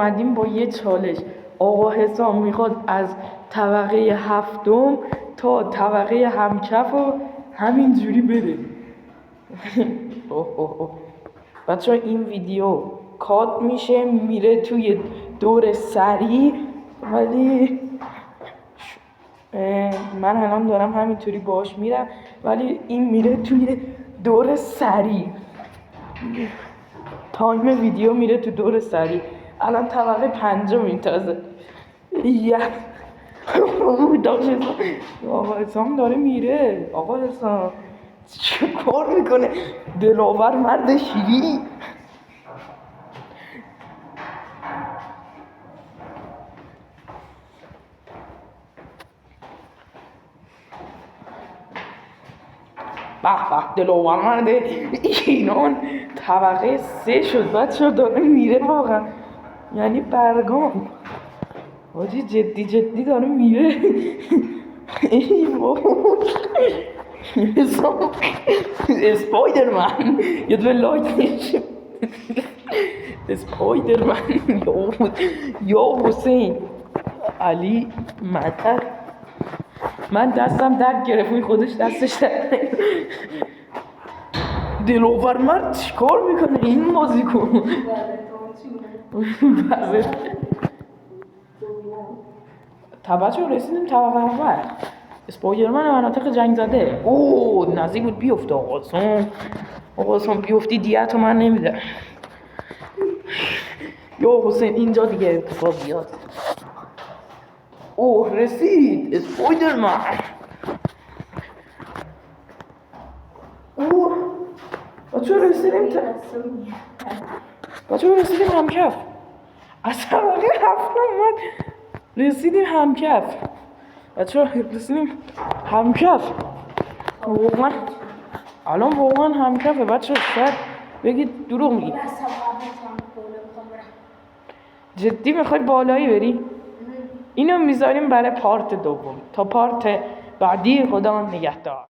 اومدیم با یه چالش. آقا حسام میخواد از طبقه هفتم تا طبقه همکف و همینجوری بده. بچه این ویدیو کات میشه میره توی دور سری، ولی من الان دارم همینطوری باش میرم، ولی این میره توی دور سری. تایم ویدیو میره تو دور سری. الان طبقه 5 تازه. آقا حسام داره میره. آقا حسام چه کار میکنه؟ دلاور مرد شیری. به به، دلاور مرد ایران طبقه 3 شد. بچه داره میره واقعا، یعنی برگام. حاجی جدی داره میره. ای بابا اسپایدرمن یه دونه لایک. اسپایدرمن یا حسین علی مطر. من دستم درد گرفت، خودش دستش درد. دلاور مرد چیکار میکنه این بازیکن؟ بچه رسیدیم طبقه اول. اسپایدرمن مناطق جنگ زده. اوه نزدیک بود بیفته. آقا حسام بیفتی دیت من نمیده. یا حسین اینجا دیگه اتفاق بیاد. اوه رسید اسپایدرمن. اوه بچه رسیدیم همکف. از طبقه 7 اومد رسیدیم همکف. بچه رسیدیم همکف. واقعا الان واقعا همکفه. بچه شاید بگید دروغ میگی. جدی میخوای بالایی بری؟ اینو میذاریم برای پارت دوم. تا پارت بعدی خدا نگهدار.